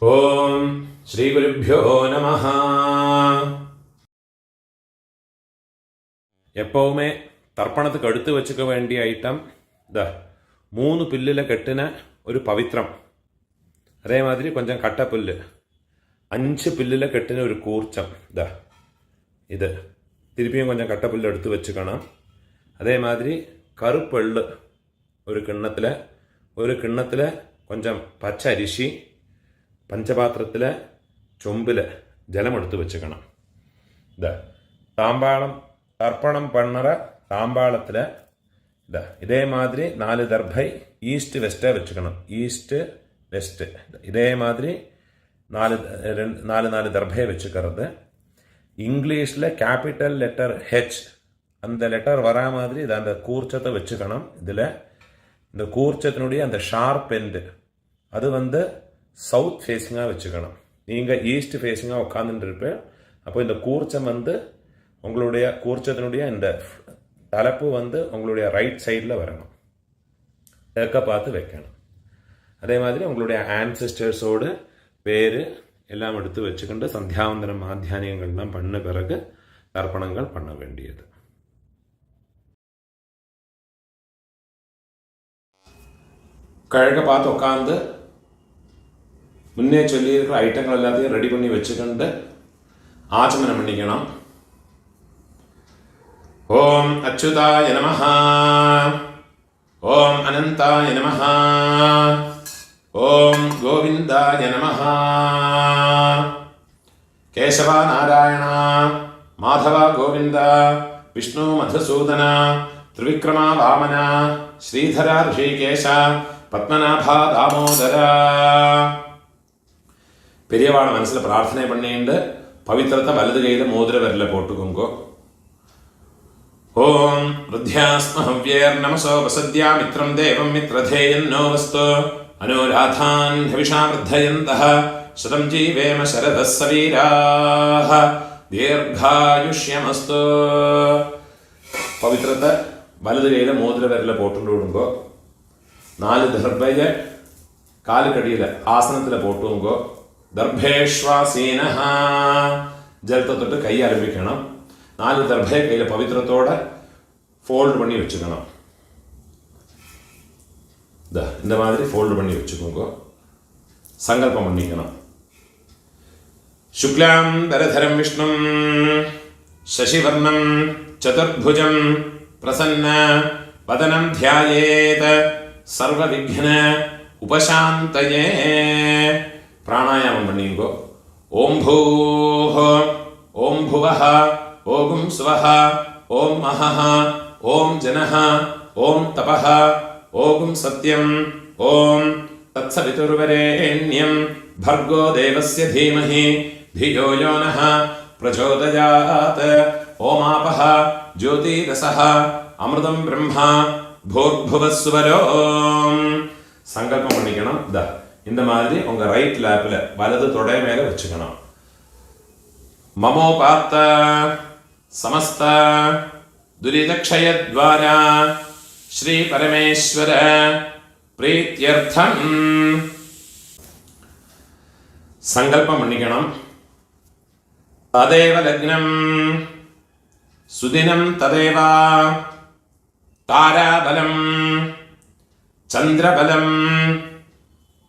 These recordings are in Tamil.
ஓம் ஸ்ரீ குருப்யோ நமஹ. எப்போவுமே தர்ப்பணத்துக்கு எடுத்து வச்சுக்க வேண்டிய ஐட்டம் இந்த 3 பில்லில் கெட்டின ஒரு பவித்ரம், அதே மாதிரி கொஞ்சம் கட்டப்புல்லு, 5 பில்லில் கெட்டின ஒரு கூர்ச்சம், இது திருப்பியும் கொஞ்சம் கட்டப்புல்லு எடுத்து வச்சுக்கணும். அதே மாதிரி கருப்பெள்ளு ஒரு கிண்ணத்தில் கொஞ்சம் பச்சை அரிசி, பஞ்சபாத்திரத்தில் சொம்பில் ஜலம் எடுத்து வச்சுக்கணும். தாம்பாளம் தர்ப்பணம் பண்ணுற தாம்பாளத்தில் இதே மாதிரி 4 தர்பை ஈஸ்ட் வெஸ்ட்டை வச்சுக்கணும். ஈஸ்ட்டு வெஸ்ட்டு இதே மாதிரி 4 தர்பையை வச்சுக்கிறது. இங்கிலீஷில் கேபிட்டல் லெட்டர் ஹெச், அந்த லெட்டர் வரா மாதிரி அந்த கூர்ச்சத்தை வச்சுக்கணும். இதில் இந்த கூர்ச்சத்தினுடைய அந்த ஷார்ப் எண்டு அது சவுத் ஃபேஸிங்காக வச்சுக்கணும். நீங்கள் ஈஸ்ட் ஃபேஸிங்காக உட்காந்துட்டு இருப்பேன். அப்போ இந்த கூர்ச்சம் உங்களுடைய கூர்ச்சத்தினுடைய இந்த தலைப்பு உங்களுடைய ரைட் சைடில் வரணும், தெற்க பார்த்து வைக்கணும். அதே மாதிரி உங்களுடைய ஆன்செஸ்டர்ஸோடு பேர் எல்லாம் எடுத்து வச்சுக்கிண்டு சந்தியாவந்தனம் மாத்தியானியங்கள்லாம் பண்ண பிறகு தர்ப்பணங்கள் பண்ண வேண்டியது. கிழக்க பார்த்து உட்காந்து முன்னே சொல்லியிருக்கிற ஐட்டங்கள் எல்லாத்தையும் ரெடி பண்ணி வச்சுக்கிண்டு ஆச்சமனம் பண்ணிக்கணும். ஓம் அச்சுதாய நமஹ, ஓம் அனந்தாய நமஹ, ஓம் கோவிந்தாய நமஹ. கேசவா நாராயணா மாதவா கோவிந்தா விஷ்ணு மதுசூதன திரிவிக்ரமா வாமன ஸ்ரீதரா ரிஷிகேஷ பத்மநாபா தாமோதரா. பெரியவாளை மனசில் பிரார்த்தனை பண்ணிட்டு பவித்திரத்தை வலது கையில் மோதிர விரல போட்டுக்கோங்கோ. ஓம் ருத்யாஸ்மஹவ்யேர் நமசோ வசத்யா மித்ரம் தேவம் மித்ரதேயன்னோ வஸ்து அனுராதான் ஹவிஷா வர்தயந்தः சதம் ஜீவேம சரதः சவீராः தீர்காயுஷ்யமஸ்து. பவித்திரத்தை வலது கையில் மோதிர விரல போட்டு விடுங்கோ. 4 தர்பையை காலுக்கடியில் ஆசனத்தில் போட்டுங்கோ. தர்பேஷ்வாசீனஹ, ஜலத்தை தொட்டு கையை ஆரம்பிக்கணும். 4 தர்பை கையில் பவித்திரத்தோட ஃபோல்டு பண்ணி வச்சுக்கணும். இந்த மாதிரி ஃபோல்டு பண்ணி வச்சுக்கோங்க. சங்கல்பம் பண்ணிக்கணும். சுக்லாம் தரதரம் விஷ்ணும் சசிவர்ணம் சதுர்புஜம் பிரசன்ன வதனம் தியாயேத் சர்வ விக்ன உபசாந்தயே. பிராணாயாமம் பண்ணிங்கோ. ஓம் பூஹ, ஓம் புவஹ, ஓம் ஸ்வஹ, ஓம் மஹஹ, ஓம் ஜனஹ, ஓம் தபஹ, ஓம் சத்யம், ஓம் தத்சவிதுர்வரேண்யம் பர்கோ தேவஸ்ய தீமஹி धियो यो नः प्रचोदयात्. ஓமாபஹ ஜோதிரசஹ அமிர்தம் பிரம்மா பூர்புவஸ்வரோம். சங்கல்பம் பண்ணிக்கணும். இந்த மாதிரி உங்க ரைட் லேப்ல வலது தொடை மேல வச்சுக்கணும். மமோபாத்த சமஸ்த துரிதக்ஷயத்வாரா ஸ்ரீ பரமேஸ்வர பிரீத்யர்த்தம் சங்கல்பம் பண்ணிக்கணும். ததேவ லக்னம் சுதினம் ததேவ தாராபலம் சந்திரபலம்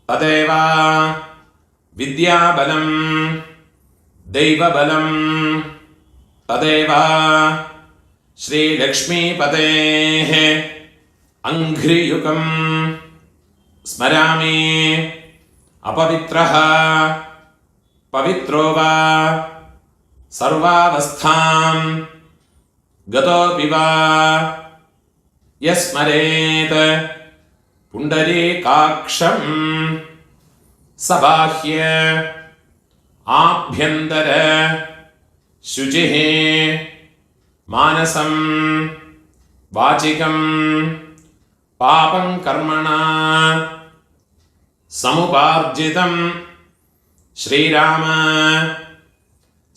ததேவ வித்யாபலம் தெய்வபலம் ததேவ ஸ்ரீலக்ஷ்மீபதேः அங்க்ரியுகம் ஸ்மராமி. அபவித்ரஹ பவித்ரோ வா சர்வாவஸ்தாம் கதோபி வா யஸ்மரேத் புண்டரீகாக்ஷம் சபாஹ்ய ஆப்யந்தர சுசிः மானசம் வாசிகம் பாபம் கர்மணா சமுபார்ஜிதம் ஸ்ரீராம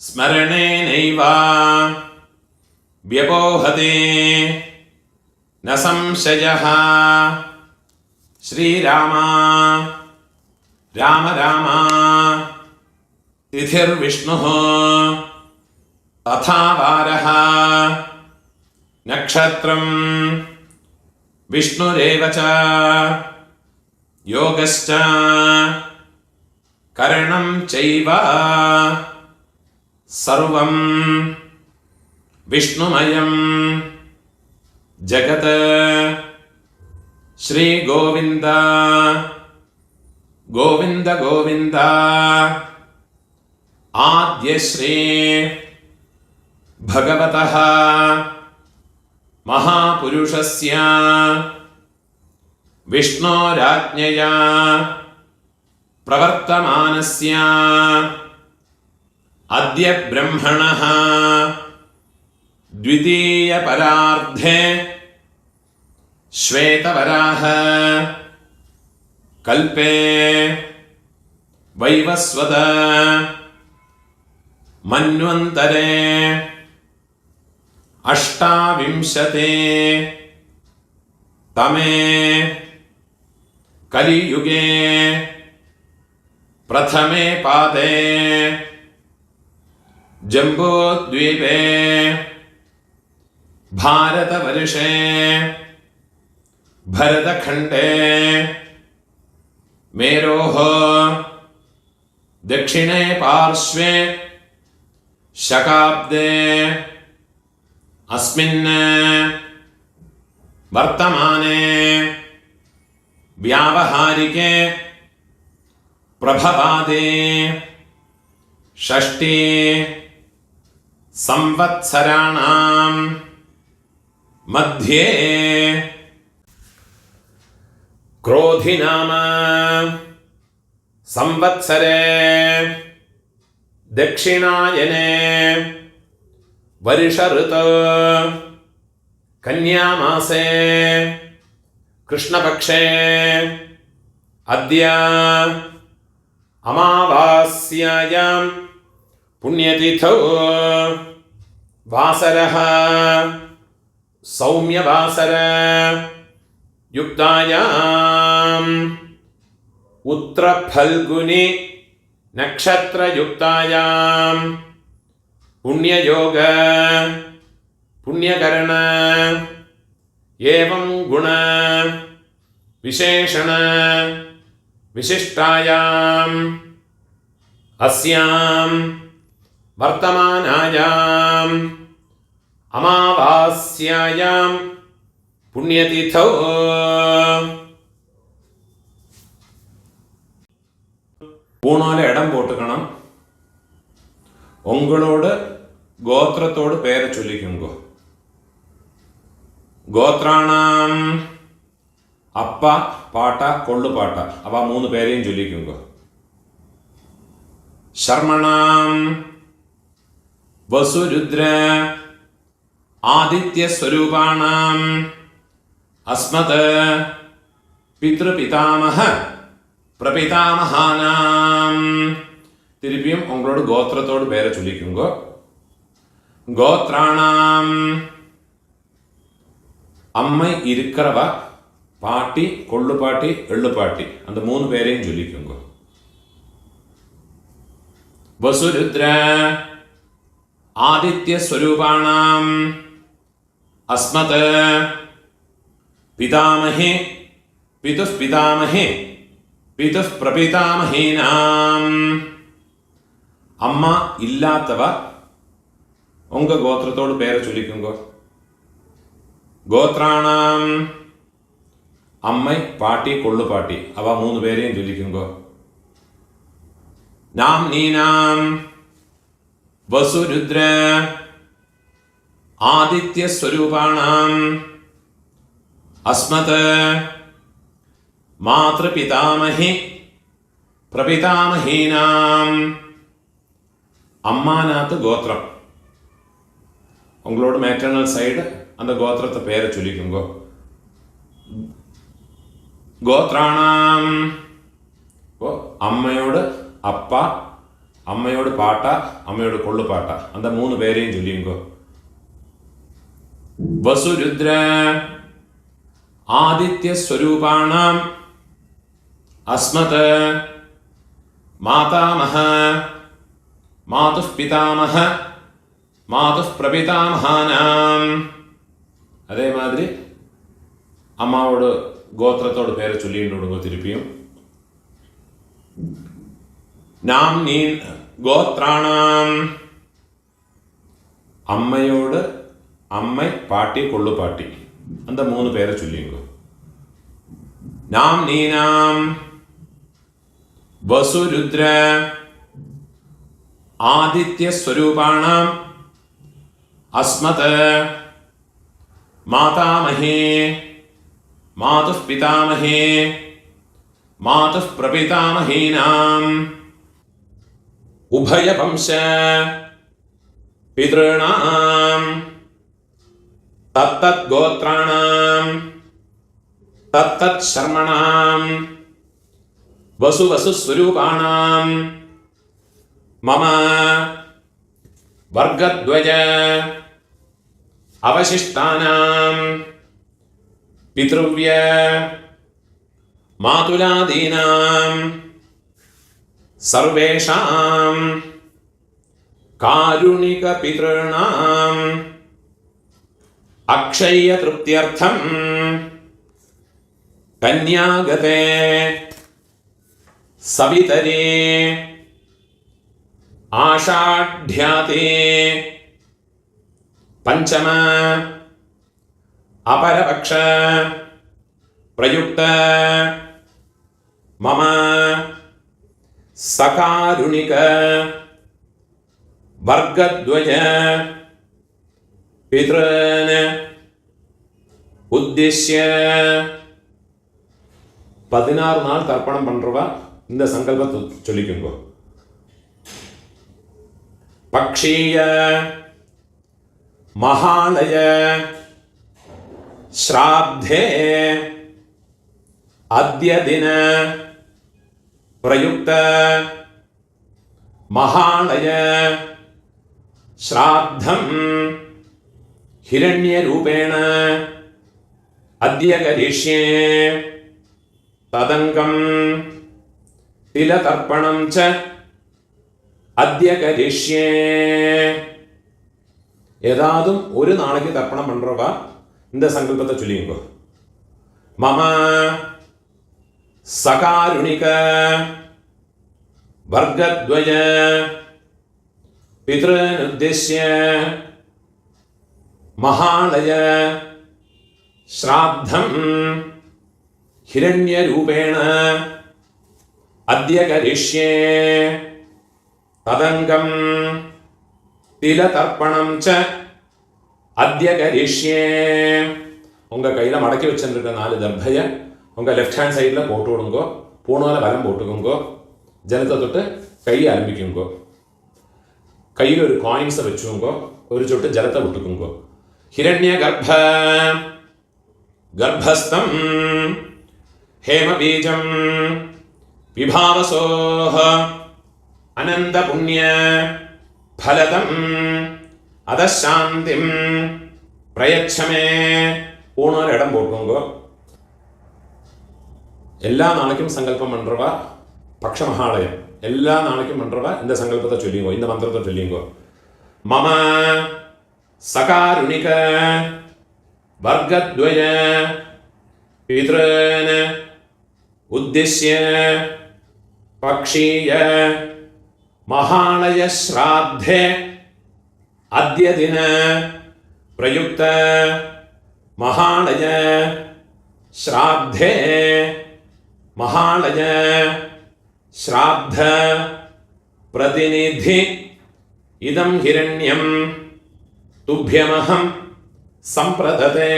ஸ்மரணேனைவ வ்யபோஹதே ந சம்சயः. ஸ்ரீராம രാമ രാമ തിഥിർവിഷ്ണുഃ തഥാ വാരഃ നക്ഷത്രം വിഷ്ണുരേവ ച യോഗശ്ച കരണം ചൈവ സർവം വിഷ്ണുമയം ജഗത് ശ്രീ ഗോവിന്ദ ഗോവിന്ദ ഗോവിന്ദ ആദ്യശ്രീ ഭഗവതഃ മഹാപുരുഷസ്യ വിഷ്ണോരാജ്ഞയാ പ്രവർത്തമാനസ്യ അദ്യ ബ്രഹ്മണഃ ദ്വിതീയ പരാർദ്ധേ ശ്വേതവരാഹ കൽപേ വൈവസ്വത മന്വന്തരേ അഷ്ടാവിംശതേ തമേ കലിയുഗേ പ്രഥമേ പാദേ ജംബൂദ്വീപേ ഭാരതവർഷേ ഭരതഖണ്ഡേ മേരോः ദക്ഷിണേ പാർശ്വേ ശകാബ്ദേ അസ്മിन् വർത്തമാനേ വ്യാവഹാരികേ പ്രഭവാദേ ഷഷ്ഠി സംവത്സരാണാം മധ്യേ ക്രോധിനാമ സംവത്സരേ ദക്ഷിണായനേ വർഷഋതോ കന്യാമാസേ കൃഷ്ണപക്ഷേ അദ്യ അമാവാസ്യായാം പുണ്യതിഥൗ വാസരഃ സൗമ്യവാസര യുക്തായാം ഉത്രഫൽഗുനി നക്ഷത്രയുക്തായാം പുണ്യയോഗ പുണ്യകരണ ഏവം ഗുണ വിശേഷണ വിശിഷ്ടായാം അസ്യാം വർത്തമാനായാം അമാവാസ്യായാം പുണ്യതിഥൗ ஊனோல இடம் போட்டுக்கணும். உங்களோட கோத்திரத்தோடு பேரை சொல்லிக்குங்கோ. ഗോത്രാണാം അപ്പ പാട്ട കൊള്ളുപാട്ട അവ 3 പേരെയും ചൊല്ലിക്കുങ്കോ. ശർമ്മണാം വസുരുദ്ര ആദിത്യ സ്വരൂപാണാം അസ്മത് പിതൃപിതാമഹ പ്രപിതാമഹാനാം. തിരുപ്പിയും ഉങ്ങളോട് ഗോത്രത്തോട് പേരെ ചൊല്ലിക്കുങ്കോ. ഗോത്രാണാം അമ്മ ഇരിക്കറവ പാട്ടി കൊള്ളുപാട്ടി എള്ളുപാട്ടി அந்த 3 പേരെയും ചൊല്ലിക്കുങ്കോ. വസുരുദ്ര ആദിത്യ സ്വരൂപാണാം അസ്മത് പിതാമഹേ പിതുഃ പിതാമഹേ പിതുഃ പ്രപിതാമഹീനാം. അമ്മ ഇല്ലാത്തവ ഉങ്ക ഗോത്രത്തോട് പേരെ ചൊല്ലിക്കുങ്കോ. ഗോത്രാണാം അമ്മ പാട്ടി കൊള്ളുപാട്ടി അവ 3 പേരെയും ചൊല്ലിക്കുങ്കോ. നാം നീനാം വസുരുദ്ര ആദിത്യ സ്വരൂപാണാം അസ്മത് മാതൃപിതാമഹി പ്രപിതാമഹീനാം. അമ്മാനാത്ത് ഗോത്രം ഉങ്ങളോട് മാറ്റേണൽ സൈഡ് அந்த கோத்திரத்தை பேரை சொல்லிக்குங்கோ. ഗോത്രാണാം അമ്മയോട് അപ്പ അമ്മയോട് പാട്ട അമ്മയോട് കൊള്ളുപാട്ട அந்த 3 പേരെയും ചൊല്ലിയുങ്കോ. വസുരുദ്ര ആദിത്യ സ്വരൂപാണാം അസ്മത് மாதாமஹ, மாதுः பிதாமஹ, மாதுः பிரபிதாமஹானாம். அதே மாதிரி அம்மாவோட கோத்திரத்தோட பேரை சொல்லிட்டு விடுங்க திருப்பியும். நாம் நீ கோத்ராணாம், അമ്മയോട് അമ്മ പാട്ടി കൊള്ളു പാട്ടി அந்த 3 പേരെ ചൊല്ലിങ്ങോ. നാം നീനാം വസുരുദ്ര ആദിത്യ സ്വരൂപാണാം അസ്മത് മാതാമഹേ മാതുഃ പിതാമഹേ മാതുഃ പ്രപിതാമഹീനാം ഉഭയവംശ പിതॄണാം തത്തത് ഗോത്രാണാം തത്തത് ശർമ്മണാം വസു സ്വരൂപാണാം മമ വർഗദ്വയ അവശിഷ്ടാനാം പിതൃവ്യ മാതുലാദീനാം സർവേഷാം കാരുണിക പിതॄണാം അക്ഷയ തൃപ്ത്യർത്ഥം കന്യാഗതേ സവിതരേ ആഷാഢ്യാതേ പഞ്ചമ അപരപക്ഷ പ്രയുക്ത മമ സകാരുണിക വർഗദ്വയ പിതॄൻ ഉദ്ദിശ്യ 16 நாள் தர்ப்பணம் பண்றவ இந்த சங்கல்பத்தை சொல்லிக்குங்க. பக்ஷீய மகாலய ஸ்ராத்தே அத்ய தின பிரயுக்த மகாலய श्राद्धं हिरण्यरूपेण अद्य करिष्ये तदङ्गं तिलतर्पणं च अद्य करिष्ये. ஏதாதும் ஒரு நாளைக்கு தர்ப்பணம் பண்றவா இந்த சங்கல்பத்தை சொல்லிங்க. மம சகாருணிக வர்கத்வய पितॄन् उद्दिश्य महालय श्राद्धं हिरण्यरूपेण अद्य करिष्ये तदङ्गं तिलतर्पणं च अद्य करिष्ये. உங்க கையில மடக்கி வச்சிருக்க 4 தர்பைய உங்க லெஃப்ட் ஹேண்ட் சைடுல போட்டு விடுங்க. பூணால வலம் போட்டுக்குங்க. ஜலத்தை தொட்டு கையை ஆரம்பிக்குங்க. கையில் ஒரு காயின்ஸை வச்சுக்கோங்க. ஒரு சொட்டு ஜலத்தை விட்டுக்குங்க. ஹிரண்ய கர்ப்பஸ்தம் ஹேமபீஜம் விபாவசோஹ அனந்த புண்ணிய ஃபலதம் அதசாந்திம் பிரயச்சமே. பூணால் இடம் போட்டுக்கோங்க. எல்லா நாளைக்கும் சங்கல்பம் பண்றவா பக்ஷ மகாலயம் எல்லா நாளைக்கும் பண்றவா இந்த சங்கல்பத்தை சொல்லிங்கோ. இந்த மந்திரத்தை சொல்லிங்கோ. மம சகாருணிக வர்கத்வய பிதॄன் உத்திஷ்ய பக்ஷீய மகாலய ஸ்ராத்தே அத்ய தின பிரயுக்த மகாலய ஸ்ராத்தே மகாலய श्राद्ध प्रतिनिधि इदं हिरण्यं तुभ्यमहं संप्रदते.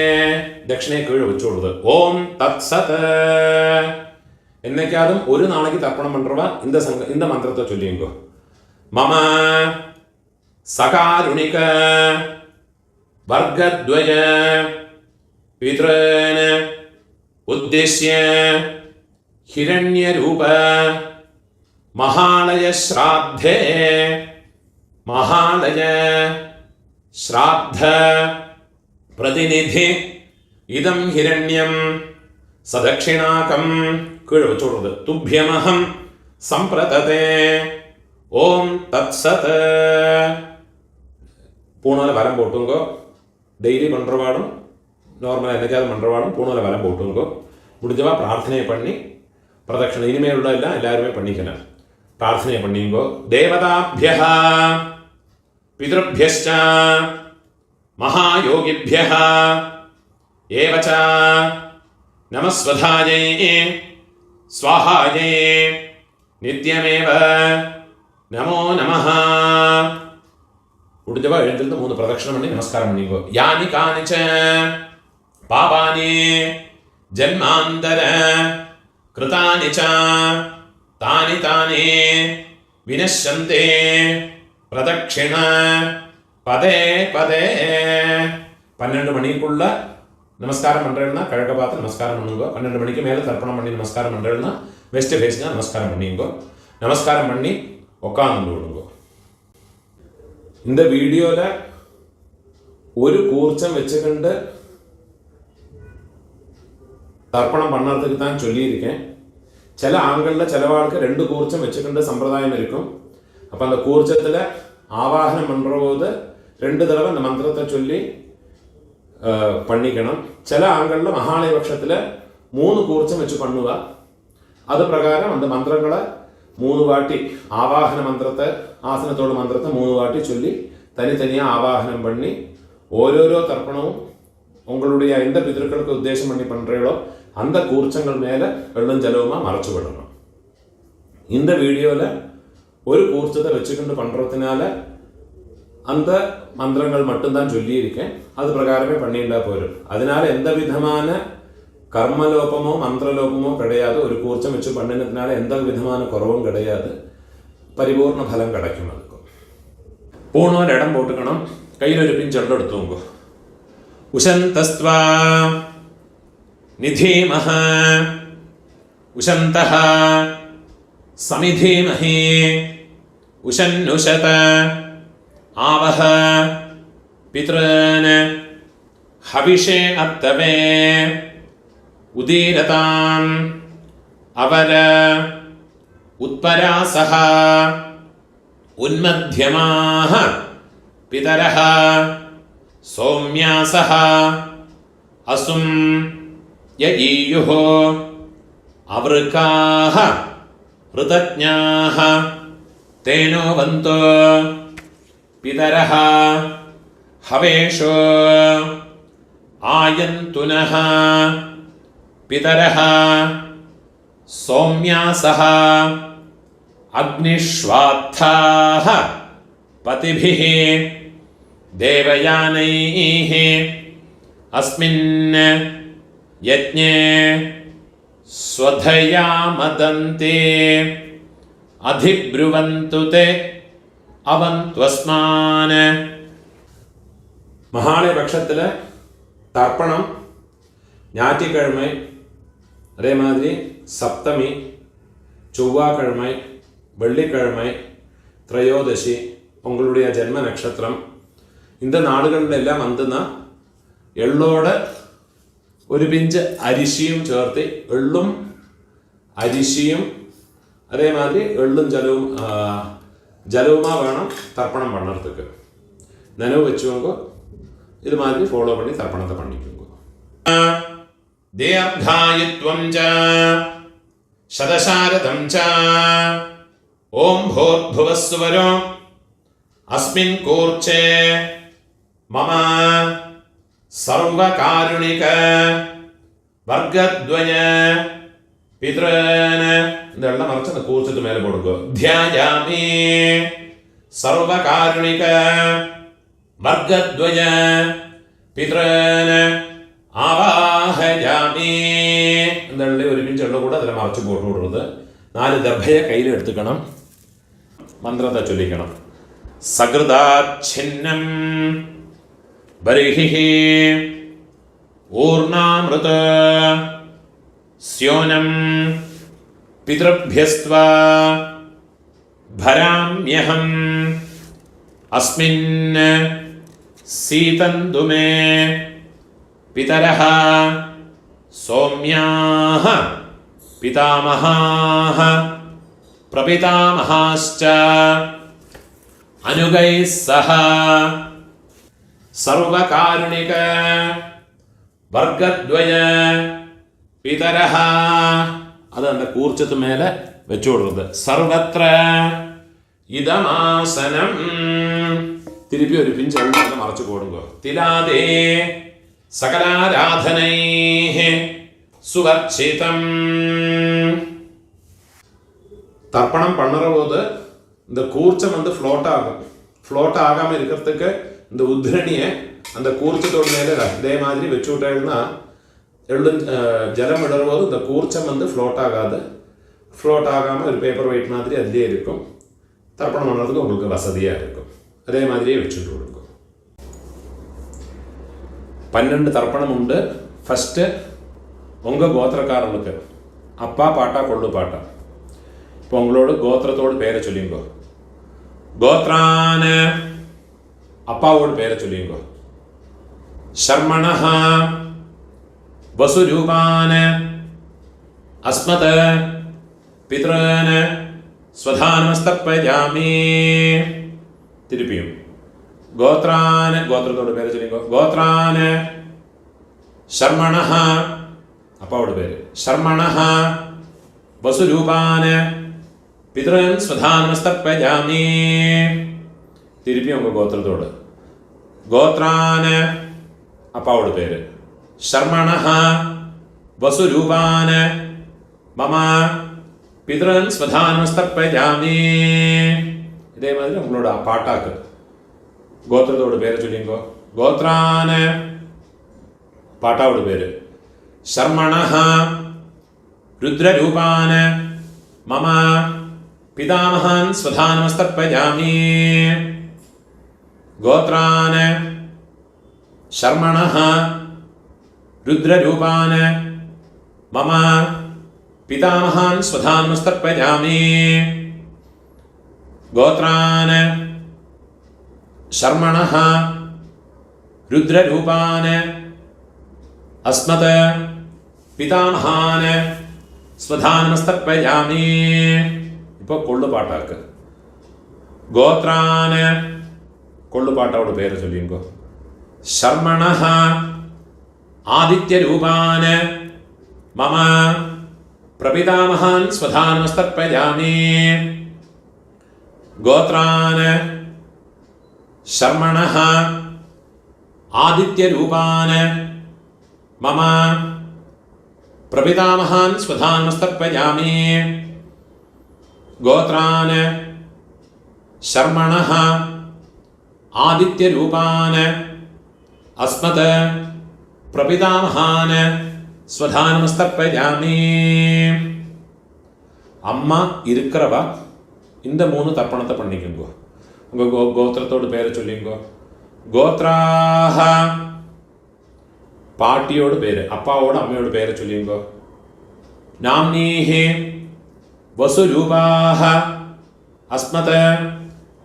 ദക്ഷിണേ കീഴ് വെച്ചോടുത്. ഓം തത്സത്. എന്നേക്കാതും ഒരു നാளைக்கு തർപ്പണം പண்றவா இந்த மந்திரத்தை சொல்லிங்க. மம சகாருணிக வர்கத்வய பிதॄன் உத்திஷ்ய हिरण्यरूप महालय श्राद्धे महालय श्राद्ध प्रतिनिधि इदं हिरण्यं सदक्षिणाकं कீழ வச்சோடுறது. துभ्यमहं സംപ്രതതേ ഓം തത്സത്. பூணூல வரம் போட்டுங்கோ. டெய்லி பண்ணுறவாடும் நார்மலாக என்னைக்காவது பண்ணுறவாடும் பூணூல வரம் போட்டுங்கோ. முடிஞ்சவா பிரார்த்தனை பண்ணி பிரதட்சணை இனிமேல் உள்ள எல்லாம் எல்லாருமே பண்ணிக்கலாம். பிரார்த்தனை பண்ணிங்கோ. தேவதாபிய பிதృभ्यश्च महायोगिभ्यः एव च नमस्वधायै स्वाहायै नित्यमेव नमो नमः. முடிஞ்சவா எழுந்திருந்து 3 பிரதட்சணம் பண்ணி நமஸ்காரம் பண்ணிக்கோ. யானி கானிச்ச பாபானி ஜன்மாந்தர கிருதானி ச தானி தானி வினஷ்யந்தே பிரதட்சிண பதே பதே. 12 மணிக்குள்ள நமஸ்காரம் பண்ணுறேன்னா கிழக்க பார்த்து நமஸ்காரம் பண்ணுங்க. 12 மணிக்கு மேலே தர்ப்பணம் பண்ணி நமஸ்காரம் பண்ணுறேன்னா வெஸ்ட் ஃபேஸ்னா நமஸ்காரம் பண்ணிங்கோ. நமஸ்காரம் பண்ணி உட்காந்து விடுங்க. இந்த வீடியோவில் ஒரு கூர்ச்சம் வச்சுக்கிண்டு தர்ப்பணம் பண்ணுறதுக்கு தான் சொல்லியிருக்கேன். சில ஆண்களில் சிலவாளுக்கு 2 கூர்ச்சம் வச்சுக்கிண்டு சம்பிரதாயம் இருக்கும். அப்போ அந்த கூர்ச்சத்தில் ஆவாகனம் பண்ணுற போது 2 தடவை அந்த மந்திரத்தை சொல்லி பண்ணிக்கணும். சில ஆண்களில் மகாலய பட்சத்தில் 3 கூர்ச்சம் வச்சு பண்ணுவா. அது பிரகாரம் அந்த மந்திரங்களை 3 வாட்டி ஆவாகன மந்திரத்தை ஆசனத்தோட மந்திரத்தை 3 வாட்டி சொல்லி தனித்தனியாக ஆவாகனம் பண்ணி ஓரோரோ தர்ப்பணமும் உங்களுடைய எந்த பிதர்களுக்கு உத்தேசம் பண்ணி பண்ணுறீங்களோ அந்த கூர்ச்சங்கள் மேலே வெள்ளம் ஜலவுமாக மறைச்சு விடணும். இந்த வீடியோவில் ஒரு கூர்ச்சத்தை வச்சுக்கிட்டு பண்ணுறதுனால அந்த மந்திரங்கள் மட்டும்தான் சொல்லியிருக்கேன். அது பிரகாரமே பண்ணிட்டா போயிடும். அதனால எந்த விதமான கர்மலோபமோ மந்திரலோபமோ கிடையாது. ஒரு கூர்ச்சம் வச்சு பண்ணினதுனால எந்த விதமான குறவும் கிடையாது. பரிபூர்ண பலம் கிடைக்கும். அதுக்கும் பூணூல் இடம் போட்டுக்கணும். கையில் ஒரு பிஞ்சொல்ல எடுத்துங்க. உஷந்தஸ்த்வா நிதீமஹ உஷந்தஹ சமிதீமஹி உஷன்னுஷத ஆவஹ பித்ரன் ஹவிஷே அத்தவே உதீரதாம் அவர உத்பராசஹ உன்மத்யமாஹ பிதரஹ சௌம்யாசஹ அசும் யஈயுஹ அவருக்காஹ ருதஜ்ஞாஹ தேனோ வந்தோ பிதரஹ ஹவேஷோ ஆயந்துனஹ பிதரஹ சௌம்யாசஹ அக்னிஷ்வாத்தாஹ பதிபிஹ தேவயானைஹ அஸ்மின் யஜ்ஞே ஸ்வதயா மதந்தே அதிப்ருவந்து தே அவந்த்வஸ்மான். மகாலய பட்சத்தில் தர்ப்பணம் ஞாயிற்றுக்கிழமை, அதே மாதிரி சப்தமி, செவ்வாய்க்கிழமை, வெள்ளிக்கிழமை, திரையோதசி, உங்களுடைய ஜென்ம நட்சத்திரம், இந்த நாடுகளிലെല്ലാം வந்துன்னா എള്ളോട് ഒരു പിഞ്ച് അരിശിയും ചേർത്ത് എള്ളും അരിശിയും അതേമാതിരി എള്ളും ജലവുമാ വേണം തർപ്പണം പണ്ണறதுக்கு. നനവ് വെച്ചുകൊണ്ട് ഇത് മാതിരി ഫോളോ பண்ணி തർപ്പണത്തെ பண்ணிக்கோங்க. ദീർഘായുത്വം ച ശതശാരദം ച ഓം ഭൂർഭുവസ്സുവരോ അസ്മിൻ കൂർച്ചേ മമ സർവകാരുണിക വർഗദ്വയ പിതൃൻ. இந்த எல்லாம் மறைச்சு அந்த கூர்ச்சத்து மேலே போடுங்க. தியாயாமி സർവകാരുണിക വർഗദ്വയ പിതൃൻ ആവാഹയാമി. എന്നുള്ള ഒരു പിഞ്ച് എണ്ണ കൂടെ അതിനെ മറച്ച് പോട്ട് വിടുന്നത്. 4 ദർഭയെ കയ്യിൽ എടുത്തുക്കണം. മന്ത്രത്തെ ചൊല്ലിക്കണം. സകൃതാച്ഛിന്നം ബർഹിഹി ഊർണാമൃത സ്യോനം പിതൃഭ്യസ്ത്വാ ഭരാമ്യഹം അസ്മിൻ സീതന്തു മേ പിതരഃ സൗമ്യാഃ പിതാമഹാഃ പ്രപിതാമഹാശ്ച അനുഗൈഃ സഹ സർവകാരുണിക വർഗദ്വയ പിതരഹ. അത് அந்த കൂർച്ചത്ത് മേലെ വെച്ചു കൊടുക്കുന്നത്. സർവത്ര ഇദമാസനം. തിരുപ്പി ഒരു പിഞ്ച് എല്ലാം മറച്ചു പോടുങ്കോ. തിലാദേ സകലാരാധനൈഃ സുവർച്ചിതം. தர்ப்பணம் பண்ணுற போது இந்த கூர்ச்சம் வந்து ஃப்ளோட் ஆகாமல் இருக்கிறதுக்கு இந்த உத்ரணியை அந்த கூர்ச்சத்தோட மேலே இதே மாதிரி வச்சு விட்டாங்கன்னா ஜலம் விடும்போது இந்த கூர்ச்சம் வந்து ஃப்ளோட் ஆகாமல் ஒரு பேப்பர் வெயிட் மாதிரி அதிலே இருக்கும். தர்ப்பணம் பண்ணுறதுக்கு உங்களுக்கு வசதியாக இருக்கும். அதே மாதிரியே வச்சுட்டு கொடுக்கும். 12 தர்ப்பணம் உண்டு. ஃபஸ்ட்டு உங்கள் கோத்திரக்காரனுக்கு அப்பா பாட்டா கொள்ளு பாட்டா. இப்போ உங்களோட கோத்திரத்தோடு பேரை சொல்லிங்கோ. கோத்ரான அப்பாவோட பேரை சொல்லிங்கோ. சர்மணஹ வசுரூபான அஸ்மத பித்ரான ஸ்வதானமஸ்தப்பயாமி. திருப்பியும் கோத்ரான கோத்திரத்தோட பேரை சொல்லிங்கோ. கோத்ரான சர்மணஹ அப்பாவோட பேர். சர்மணஹ வசுரூபான பித்ரன் ஸ்வதானமஸ்தப்பயாமி. திருப்பி உங்கள் கோத்திரத்தோடு. கோத்ரான அப்பாவோட பேர். சர்மணஹ வசுரூபான மம பித்ரன் ஸ்வதானமஸ்தப்பயாமி. இதே மாதிரி உங்களோட பாட்டாக்கு கோத்திரத்தோட பேரை சொல்லிங்கோ. கோத்ரான பாட்டாவோட பேர். சர்மணஹ ருத்ரரூபான மம பிதாமஹான் ஸ்வதானமஸ்தப்பயாமி. கோத்ரான சர்மணஹ ருத்ரரூபான மம பிதாமஹான் ஸ்வதானமஸ்தப்பயாமி. கோத்ரான சர்மணஹ ருத்ரரூபான அஸ்மத பிதாமஹான் ஸ்வதானமஸ்தப்பயாமி. இப்போ கொள்ளு பாட்டாக்கு. கோத்ரான கொள்ளு பாட்டாவோட பேரை சொல்லிங்கோ. சர்மணஹ ஆதித்யரூபான மம பிரபிதாமஹான் ஸ்வதானமஸ்தப்பயாமி. கோத்ரான சர்மணஹ ஆதித்யரூபான மம பிரபிதாமஹான் ஸ்வதானமஸ்தப்பயாமி. கோத்ரான சர்மணஹ ஆதித்யரூபான அஸ்மத பிரபிதாமஹான் ஸ்வதானமஸ்தப்பயாமி. அம்மா இருக்கிறவா இந்த 3 தர்ப்பணத்தை பண்ணிக்கோங்க. உங்கள் கோத்திரத்தோட பேரை சொல்லிங்கோ. கோத்ராஹ பாட்டியோட பேர். அப்பாவோட அம்மையோட பேரை சொல்லிங்கோ. நாம்னீஹி வசுரூபாஹ அஸ்மத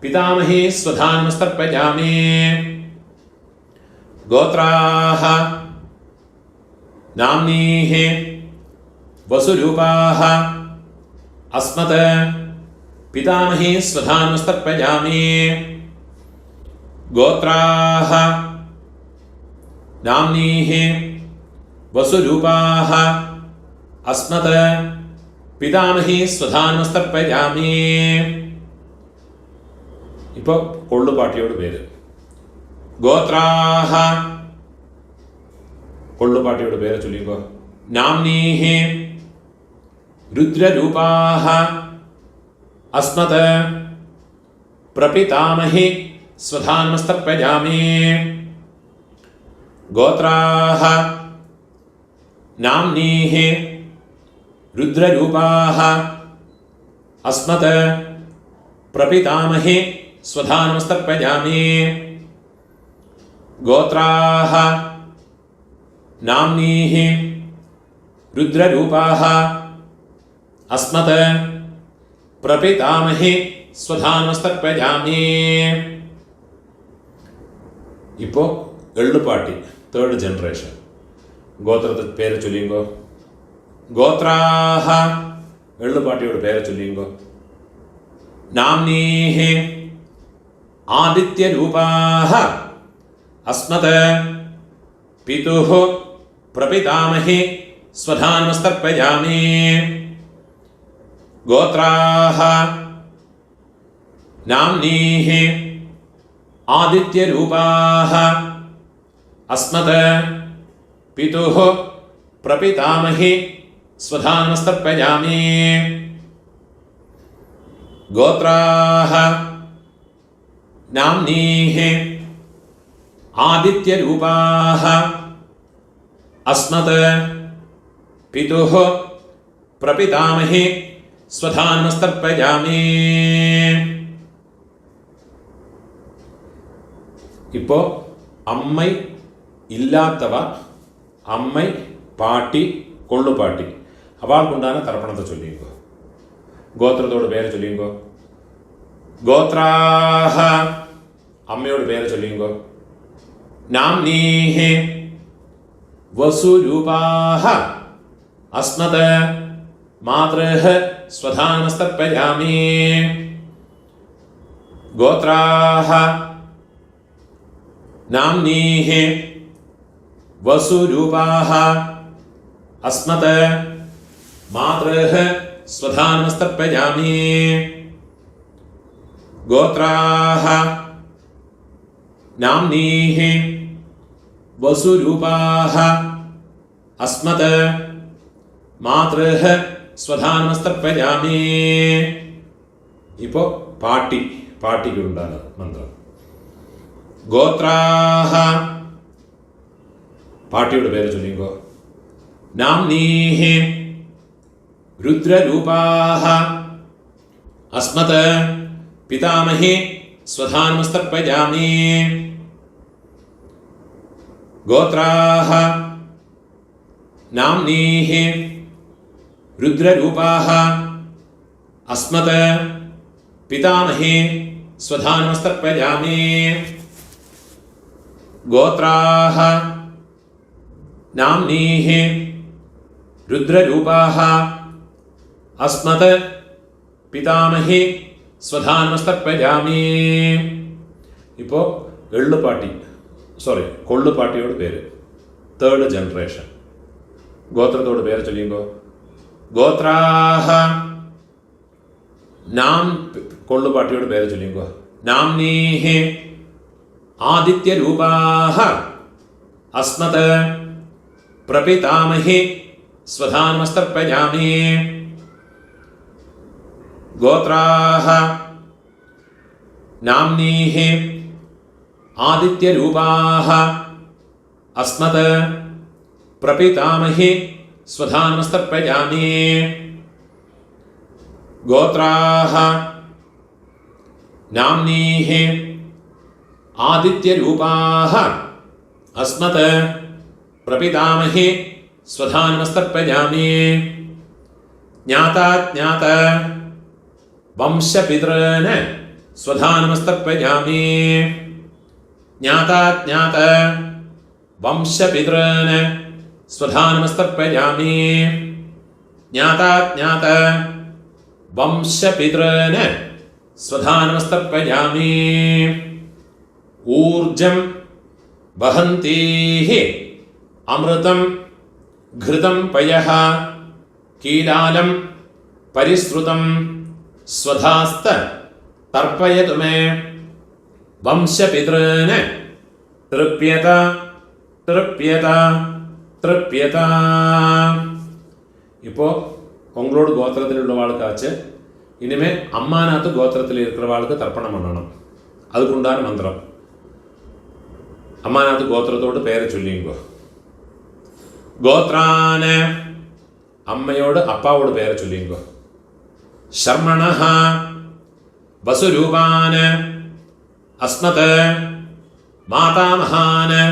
பிதாமஹி ஸ்வதானமஸ்தப்பயாமி. கோத்ராஹ நாம்னீஹி வசுரூபாஹ அஸ்மத பிதாமஹி ஸ்வதானமஸ்தப்பயாமி. கோத்ராஹ நாம்னீஹி வசுரூபாஹ அஸ்மத பிதாமஹி ஸ்வதானமஸ்தப்பயாமி. இப்போ கொள்ளு பாட்டியோட பேர். கோத்ராஹ கொள்ளு பாட்டியோட பேரை சொல்லிங்கோ. நாம்னீஹி ருத்ரரூபாஹ அஸ்மத பிரபிதாமஹி ஸ்வதானமஸ்தப்பயாமி. கோத்ராஹ நாம்னீஹி ருத்ரரூபாஹ அஸ்மத பிரபிதாமஹி ஸ்வதானமஸ்தப்பயாமி. கோத்ராஹ நாம்னீஹி ருத்ரரூபாஹ அஸ்மத பிரபிதாமஹி ஸ்வதானமஸ்தப்பயாமி. இப்போ எள்ளுப்பாட்டி 3rd ஜெனரேஷன். கோத்திரத்துக்கு பேரை சொல்லிங்கோ. கோத்ராஹ எள்ளுப்பாட்டியோட பேரை சொல்லிங்கோ. नाम्नीः आदित्यरूपाः अस्मत् पितुः प्रपितामही स्वधानमस्तर्पयामि। गोत्राः नाम्नीः आदित्यरूपाः अस्मत् पितुः प्रपितामही स्वधानमस्तर्पयामि। गोत्राः नाम्नीः आदित्यरूपाः अस्मत् पितुः प्रपितामही स्वधानमस्तर्पयामि। ഇപ്പോൾ അമ്മൈ ഇല്ലാത്തവ, അമ്മൈ പാട്ടി കൊള്ളുപാട്ടി അവൾക്കുണ്ടാകുന്ന തർപ്പണത്തെ ചൊല്ലിയുങ്കോ. ഗോത്രത്തോട് പേര് ചൊല്ലിയുങ്കോ. ഗോത്രാഹ അമ്മയോട് പേര് ചൊല്ലിയുങ്കോ. നാംനീഹി വസുരൂപാഹ അസ്മത് മാതൃഹ സ്വധാനമസ്തർപ്പയാമി. ഗോത്രാഹ नाम्नीः वसुरूपाः अस्मत् मातृः स्वधानमस्तर्पयामि. गोत्राः नाम्नीः वसुरूपाः अस्मत् मातृः स्वधानमस्तर्पयामि. ഇപ്പോൾ പാട്ടിക്കുണ്ടാകുന്ന മന്ത്രം. ഗോത്രാഹ പാട്ടിയുടെ പേര് ചൊല്ലിക്കോ. നാംനീഹി രുദ്രരൂപാഹ അസ്മത് പിതാമഹി സ്വധാനമസ്തർപ്പയാമി. ഗോത്രാഹ നാംനീഹി രുദ്രരൂപാഹ അസ്മത് പിതാമഹി സ്വധാനമസ്തർപ്പയാമി. गोत्राः नाम्नीः रुद्ररूपाः अस्मत् पितामही स्वधानमस्तर्पयामि. ഇപ്പോൾ കൊള്ളുപാട്ടിയോട് പേര്, തേർഡ് ജനറേഷൻ. ഗോത്രത്തോട് പേര് ചൊല്ലിയുമ്പോൾ ഗോത്രാഹ നാം കൊള്ളുപാട്ടിയോട് പേര് ചൊല്ലിയുമ്പോൾ നാംനീഹി ആദിത്യരൂപാഹ അസ്മത് പ്രപിതാമഹി സ്വധാനമസ്തർപ്പയാമി. ഗോത്രാഹ നാംനീഹി ആദിത്യരൂപാഹ അസ്മത് പ്രപിതാമഹി സ്വധാനമസ്തർപ്പയാമി. ഗോത്രാഹ നാംനീഹി ആദിത്യരൂപാഹ അസ്മത് പ്രപിതാമഹി സ്വധാനമസ്തർപ്പയാമി. ജ്ഞാതാജ്ഞാത വംശപിതॄന് സ്വധാനമസ്തർപ്പയാമി. ജ്ഞാതാജ്ഞാത വംശപിതॄന് സ്വധാനമസ്തർപ്പയാമി. ജ്ഞാതാജ്ഞാത വംശപിതॄന് സ്വധാനമസ്തർപ്പയാമി. ഊർജം വഹന്തീഃ അമൃതം ഘൃതം പയഃ കീലാലം പരിശ്രുതം സ്വധാസ്ത തർപ്പയതു മേ. വംശപിതॄന് തൃപ്യത തൃപ്യത തൃപ്യത. ഇപ്പോൾ உங்களோட கோத்திரத்தில் உள்ளவாளுக்காச்சு இனிமே அம்மாநாத்து கோத்திரத்தில் இருக்கிறவாளுக்கு தர்ப்பணம் பண்ணணும். அதுக்குண்டான மந்திரம். അമ്മാനാഥ് ഗോത്രത്തോട് പേര് ചൊല്ലിയുങ്കോ. ഗോത്രാന് അമ്മയോട് അപ്പാവോട് പേര് ചൊല്ലിയുങ്കോ. ശർമ്മണഃ വസുരൂപാന് അസ്മത് മാതാമഹാന്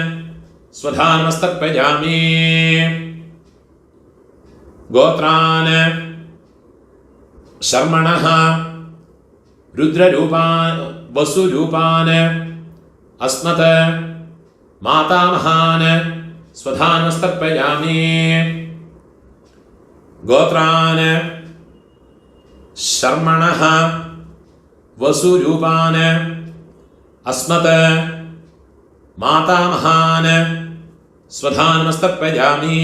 സ്വധാനമസ്തർപ്പയാമി. ഗോത്രാന് ശർമ്മണഃ രുദ്രരൂപാൻ വസുരൂപാന് അസ്മത് മാതാമഹാന് സ്വധാനമസ്തർപ്പയാമി. ഗോത്രാന് ശർമ്മണഃ वसुरूपान् अस्मत् मातामहान् स्वधानमस्तर्पयामि.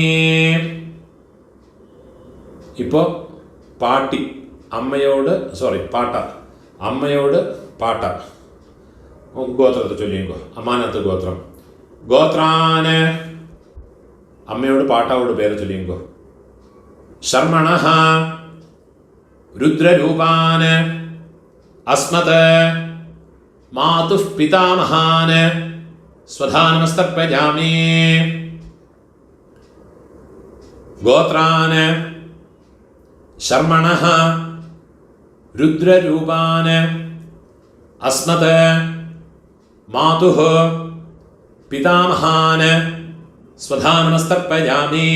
ഇപ്പോൾ പാട്ടി അമ്മയോട് അമ്മയോട് പാട്ട ഗോത്രത്തെ ചൊല്ലിക്കോ. അമ്മാനത്ത് ഗോത്രം. ഗോത്രാന് അമ്മയോട് പാട്ടാവോട് പേര് ചൊല്ലിക്കോ. ശർമ്മണഃ രുദ്രരൂപാന് അസ്മത് മാതുഃ പിതാമഹാന് സ്വധാനമസ്തർപ്പയാമി. ഗോത്രാന് ശർമ്മണഃ രുദ്രരൂപാന് അസ്മത് മാതുഃ പിതാമഹാന് സ്വധാനമസ്തർപ്പയാമി.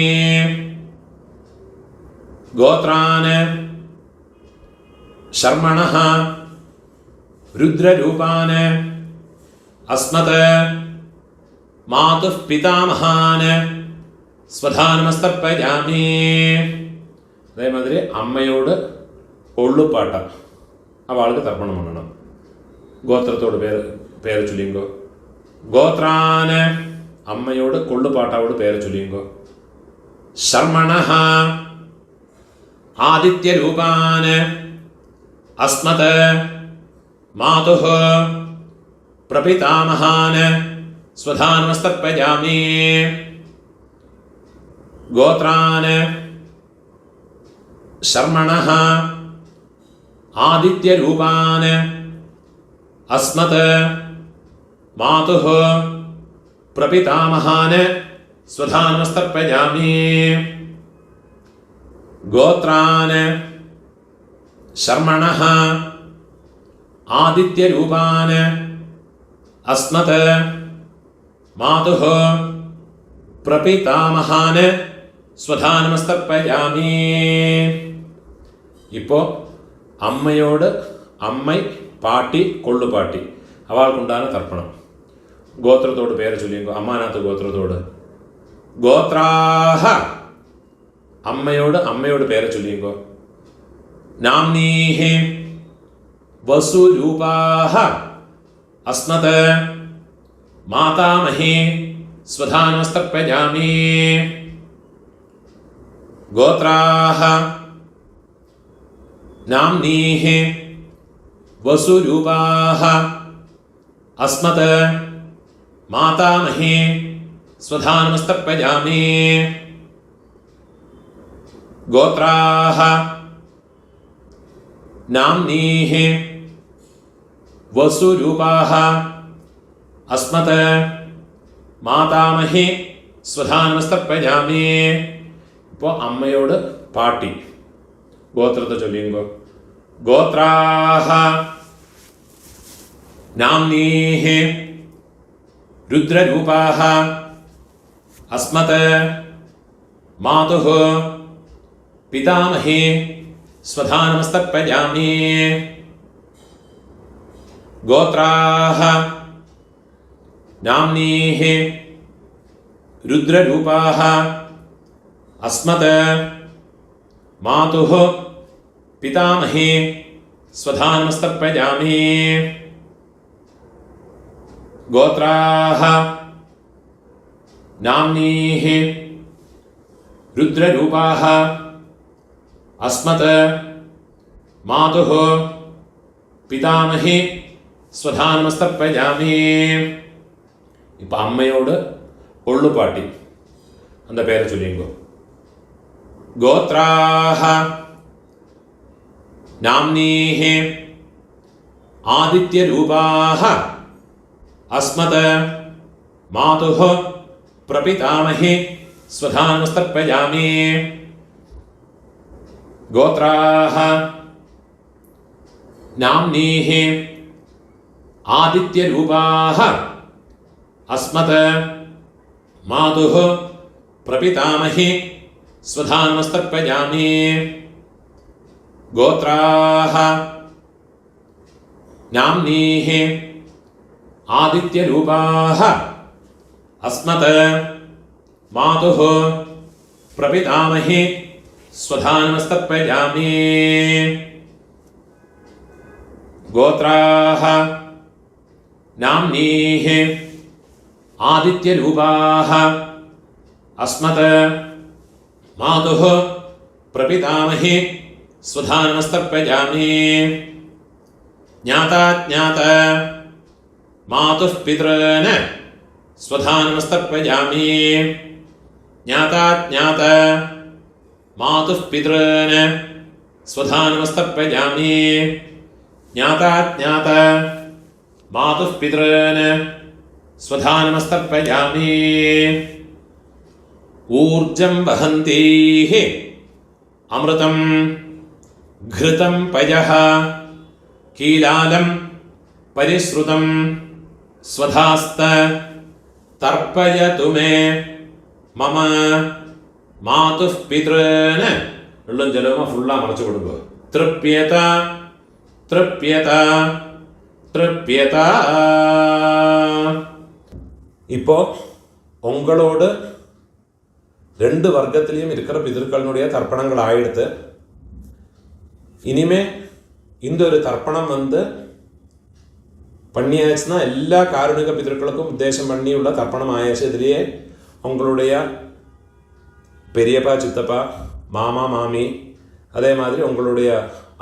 ഗോത്രാന് ശർമ്മണഃ രുദ്രരൂപാന് അസ്മത് മാതുഃ പിതാമഹാന് സ്വധാനമസ്തർപ്പയാമി. അതേമാതിരി അമ്മയോട് ഒള്ളുപാട്ട അവൾക്ക് തർപ്പണം பண்ணണം. ഗോത്രത്തോട് പേര് ചൊല്ലിങ്കോ. ഗോത്രാന് അമ്മയോട് കൊള്ളുപാട്ടാവോട് പേര് ചൊല്ലിങ്കോ. ശർമ്മണഃ ആദിത്യരൂപാന് അസ്മത് മാതുഃ പ്രപിതാമഹാന് സ്വധാനമസ്തർപ്പയാമി. ഗോത്രാന് ശർമ്മണഃ ആദിത്യരൂപാന് അസ്മത് മാതുഃ പ്രപിതാമഹാന് സ്വധാനമസ്തർപ്പയാമി. ഗോത്രാന് ശർമ്മണഃ ആദിത്യരൂപാന് അസ്മത് മാതുഃ പ്രപിതാമഹാന് സ്വധാനമസ്തർപ്പയാമി. ഇപ്പോൾ അമ്മയോട് അമ്മ പാട്ടി കൊള്ളുപാട്ടി അവൾക്കുണ്ടാകുന്ന തർപ്പണം. ഗോത്രത്തോട് പേര് ചൊല്ലിങ്കോ. അമ്മാനത്ത് ഗോത്രത്തോട്. ഗോത്രാഹ അമ്മയോട് പേര് ചൊല്ലിങ്കോ. നാംനീഹി വസുരൂപാഹ അസ്മത് മാതാമഹി സ്വധാനമസ്തർപ്പയാമി. ഗോത്രാഹ നാംനീഹി വസുരൂപാഹ അസ്മത് മാതാമഹി സ്വധാനമസ്തർപ്പയാമി. ഗോത്രാഹ നാംനീഹി വസുരൂപാഹ അസ്മത് മാതാമഹി സ്വധാനമസ്തർപ്പയാമി. ഇപ്പോൾ അമ്മയോട് പാട്ടി ഗോത്രത്തെ ചൊല്ലിങ്കോ. ഗോത്രാഹ നാംനീഹി രുദ്രരൂപാഹ അസ്മത് മാതുഃ പിതാമഹി സ്വധാനമസ്തർപ്പയാമി. ഗോത്രാഹ നാംനീഹി രുദ്രരൂപാഹ അസ്മത് മാതുഃ പിതാമഹി സ്വധാനമസ്തർപ്പയാമി. ഗോത്രാഹ നാംനീഹി രുദ്രരൂപാഹ അസ്മത് മാതുഃ പിതാമഹി സ്വധാനമസ്തർപ്പയാമി. ഇപ്പം അമ്മയോട് ഒള്ളുപാട്ടി அந்த പേര് ചൊല്ലിങ്കോ. ഗോത്രാഹ നാംനീഹി ആദിത്യരൂപാഹ അസ്മത് മാതുഃ പ്രപിതാമഹി സ്വധാനമസ്തർപ്പയാമി. ഗോത്രാഹ നാംനീഹി ആദിത്യരൂപാഹ അസ്മത് മാതുഃ പ്രപിതാമഹി സ്വധാനമസ്തർപ്പയാമി. ഗോത്രാഹ നാംനീഹി ആദിത്യരൂപാഹ അസ്മത് മാതുഃ പ്രപിതാമഹി സ്വധാനമസ്തർപ്പയാമി. गोत्राः नाम्नीः आदित्यरूपाः अस्मत् मातुः प्रपितामही स्वधा नमस्तर्पयामि। ज्ञाता ज्ञात मातुः पितॄन् स्वधा नमस्तर्पयामि। ज्ञाता ज्ञात मातुः पितॄन् स्वधा नमस्तर्पयामि। ज्ञाता ज्ञात मातुः पितॄन् स्वधा नमस्तर्पयामि। ऊर्जं वहन्तीः अमृतं घृतं पयः कीलालं परिश्रुतं स्वधास्त तर्पयतु मे मम मातुः पितॄन् വെള്ളം ജലവുമാ ഫുള്ളാ മറച്ചു കൊടുക്കുക. തൃപ്യത തൃപ്യത തൃപ്യത. இப்போ உங்களோடு ரெண்டு வர்க்கத்திலையும் இருக்கிற பிதர்களுடைய தர்ப்பணங்கள் ஆயிடுத்து. இனிமே இந்த ஒரு தர்ப்பணம் பண்ணியாச்சுன்னா எல்லா காருணிக பிதர்களுக்கும் உத்தேசம் பண்ணியுள்ள தர்ப்பணம் ஆயாச்சு. இதுலேயே உங்களுடைய பெரியப்பா சித்தப்பா மாமா மாமி அதே மாதிரி உங்களுடைய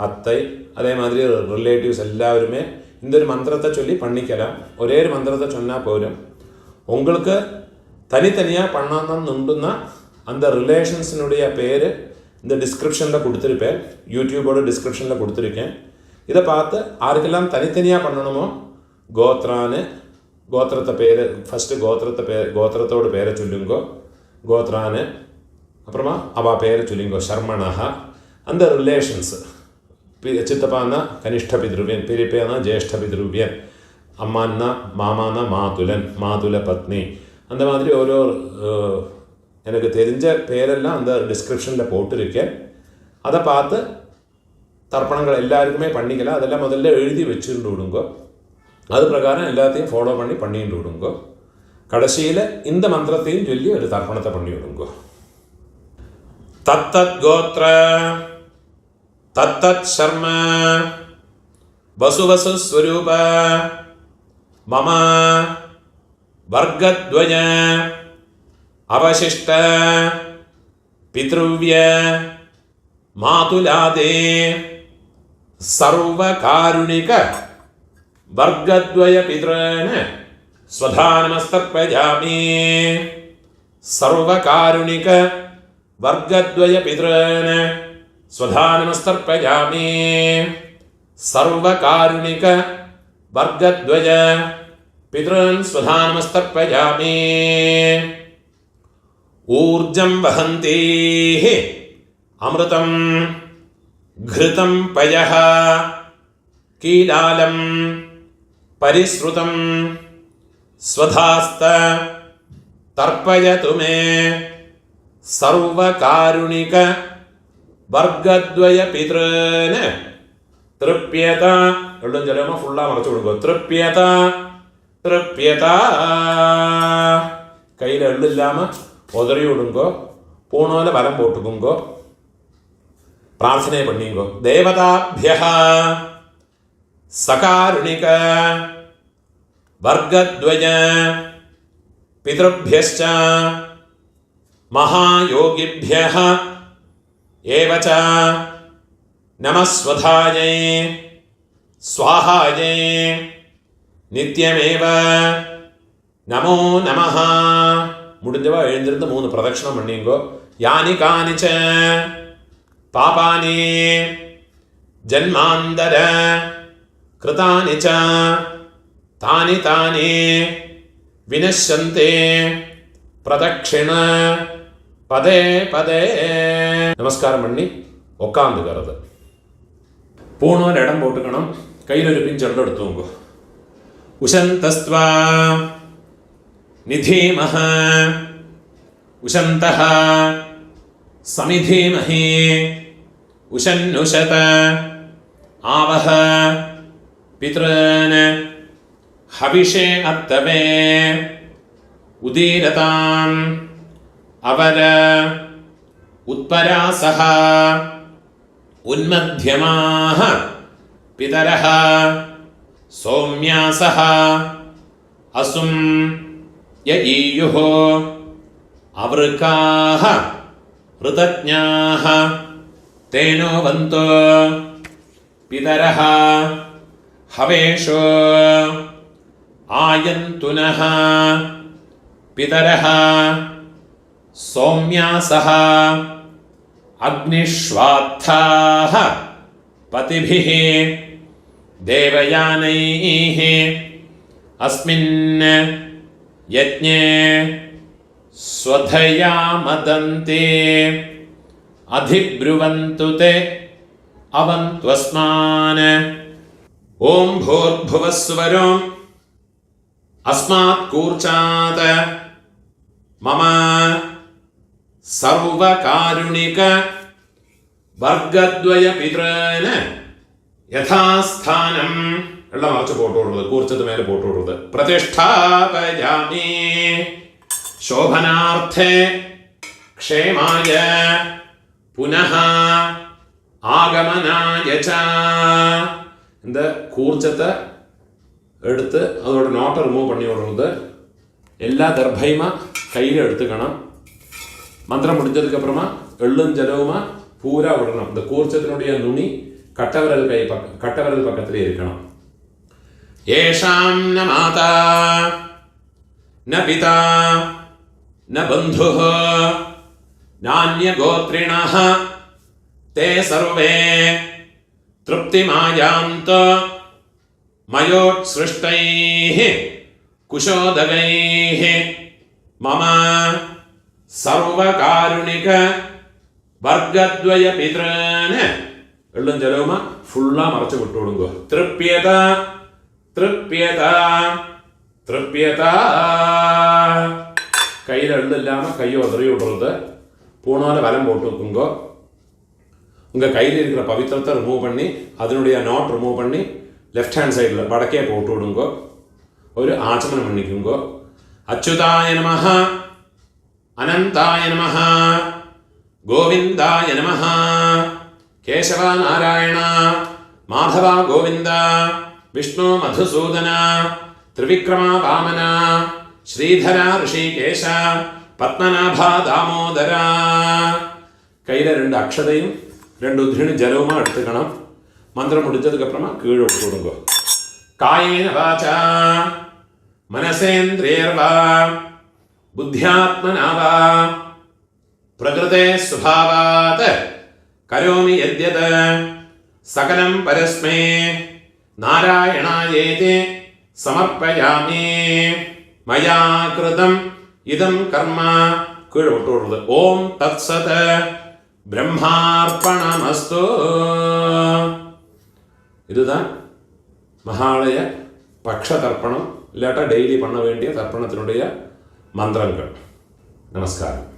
அத்தை அதே மாதிரி ரிலேட்டிவ்ஸ் எல்லாருமே இந்த ஒரு மந்திரத்தை சொல்லி பண்ணிக்கலாம். ஒரே ஒரு மந்திரத்தை சொன்னால் போதும். உங்களுக்கு தனித்தனியாக பண்ணணும்னா அந்த ரிலேஷன்ஸினுடைய பேர் இந்த டிஸ்கிரிப்ஷனில் கொடுத்துருப்பேன், யூடியூபோட டிஸ்கிரிப்ஷனில் கொடுத்துருக்கேன். இதை பார்த்து யாருக்கெல்லாம் தனித்தனியாக பண்ணணுமோ கோத்ரான்னு கோத்திரத்தை பேர் ஃபஸ்ட்டு கோத்திரத்தோட பேரை சொல்லுங்கோ கோத்ரான்னு. அப்புறமா அவள் பேரை சொல்லிங்கோ ஷர்மணா. அந்த ரிலேஷன்ஸு சித்தப்பான்னா கனிஷ்ட பித்ருவியன், பெரியப்பேனா ஜேஷ்ட பித்ருவியன், அம்மான்னா மாமானா மாதுலன் மாதுல பத்னி. அந்த மாதிரி ஓரோ எனக்கு தெரிஞ்ச பேரெல்லாம் அந்த டிஸ்கிரிப்ஷனில் போட்டிருக்கேன். அதை பார்த்து தர்ப்பணங்கள் எல்லாருக்குமே பண்ணிக்கலாம். அதெல்லாம் முதல்ல எழுதி வச்சுட்டு விடுங்கோ. அது பிரகாரம் எல்லாத்தையும் ஃபாலோ பண்ணிட்டு விடுங்கோ. கடைசியில் இந்த மந்திரத்தையும் சொல்லி ஒரு தர்ப்பணத்தை பண்ணி விடுங்கோ. தத்தத் கோத்ர தத்தத் சர்ம வசுவசு ஸ்வரூப மம வர்க்கத்வய அவசிஷ்ட பித்ருவ்ய மாதுலாதே சர்வகாருணிக வர்க்கத்வய பித்ரன் ஸ்வதா நமஸ்தர்ப்பயாமி. சர்வகாருணிக வர்க்கத்வய பித்ரன் ஸ்வதா நமஸ்தர்ப்பயாமி. சர்வகாருணிக வர்க்கத்வய பித்ரன் ஸ்வதா நமஸ்தர்ப்பயாமி. ஊர்ஜம் வஹந்தீஹ அமிர்தம் घृतं पयः कीलालं परिश्रुतं स्वधास्त तर्पयतु मे सर्वकारुणिक वर्गद्वय पितॄन् तृप्यत. எவ்வளோ ஜலமா ஃபுல்லாக மறைச்சு கொடுங்க. திருப்பியத திருப்பியத. கையில் எள்ளு இல்லாமல் உதறி விடுங்கோ. பூனோல வரம் போட்டுக்குங்கோ. प्रार्थने पण्णिंगो. देवताभ्यः सकारुणिक वर्गद्वय पितृभ्यश्च महायोगिभ्यः एव च नमः स्वधायै स्वाहायै नित्यमेव नमो नमः. मुडिंजवा एഴുந்திருந்து 3 பிரதட்சணம் பண்ணிங்கோ. यानि कानिच पापानि जन्मान्तर कृतानि च तानि तानि विनश्यन्ते प्रदक्षिण पदे पदे. நமஸ்காரம் பண்ணி உட்காந்துக்கிறது. பூணோர் இடம் போட்டுக்கணும். கையில் ஒரு பிஞ்செண்டு எடுத்துங்க. உஷந்தஸ்த்வா நிதீமஹ உஷந்தஹ समिधीमहि उशन्नुषत आवह पितॄन् हविषे अत्तवे उदीरताम् अवर उत्परासः उन्मध्यमाः பிதரஹ சௌம்யாசஹ அசும் யஈயுः அவருக்காஹ ருதஜ்ஞாஹ தேனோ வந்தோ பிதரஹ ஹவேஷோ ஆயந்துனஹ பிதரஹ சௌம்யாசஹ அக்னிஷ்வாத்தாஹ பதிபிः தேவயானைः அஸ்மின் யஜ்ஞே ஸ்வதயா மதந்தே அதிப்ருவந்து தே அவந்த்வஸ்மான். ஓம் பூர்புவஸ்வரம் அஸ்மாத் கூர்ச்சாத் மம சர்வகாருணிக வர்க்கத்வய பித்ரன யதாஸ்தானம் எல்லாம் மறைச்சு போட்டு விடுறது, கூர்ச்சத்து மேலே போட்டு விடுறது. பிரதிஷ்டாபயாமி சோபனார்த்தே க்ஷேமாய புனः ஆகமனாய ச. இந்த கூர்ச்சத்தை எடுத்து அதோட நோட்டை ரிமூவ் பண்ணி விடுறது. எல்லா தர்பையுமா கையில் எடுத்துக்கணும். மந்திரம் முடிஞ்சதுக்கப்புறமா எள்ளும் ஜலவுமா பூரா விடணும். இந்த கூர்ச்சத்தினுடைய நுனி கட்டவிரல் பக்கத்திலே இருக்கணும். ஏஷாம் ந மாதா ந பிதா ந பந்துः நான்ய கோத்ரிணः தே சர்வே திருப்திமாயாந்தோ மயோத்ஸ்ருஷ்டைः குஷோதகைः மம சர்வகாருணிக வர்க்கத்வய பித்ரன எள்ளும் ஜலவுமா ஃபுல்லா மறைச்சு விட்டு விடுங்க. திருப்யதா திருப்யதா திருப்யதா. கையில் எள்ளு இல்லாமல் கையை உதறி விடுறது. பூனால வலம் போட்டு வைக்குங்க. உங்கள் கையில் இருக்கிற பவித்திரத்தை ரிமூவ் பண்ணி அதனுடைய நாட் ரிமூவ் பண்ணி லெஃப்ட் ஹேண்ட் சைடில் வடக்கே போட்டு விடுங்க. ஒரு ஆச்சமனம் பண்ணிக்குங்க. அச்சுதாய நமஹ அனந்தாய நமஹ கோவிந்தாய நமஹ கேசவா நாராயண மாதவா கோவிந்த விஷ்ணு மதுசூதன திரிவிக்ரமா வாமன ஸ்ரீதரா ரிஷிகேஷ பத்மநாபா தாமோதரா. கையில் 2 அக்ஷதையும் 2 உத்ரிணி ஜலவுமா எடுத்துக்கணும். மந்திரம் முடிஞ்சதுக்கப்புறமா கீழே விட்டு விடுங்க. காயேன வாசா மனசேந்திரியர்வா புத்தியாத்மனா வா பிரகிருதே சுபாவாத் கரோமி யத்யத் சகலம் பரஸ்மே நாராயணாயேதி சமர்ப்பயாமி. மயா கிருதம் இதம் கர்ம கீழே விட்டு விடுறது. ஓம் தத் சத் பிரம்மார்ப்பணமஸ்து. இதுதான் மகாலய பக்ஷ தர்ப்பணம், இல்லாட்டா டெய்லி பண்ண வேண்டிய தர்ப்பணத்தினுடைய மந்திரங்கள். நமஸ்காரம்.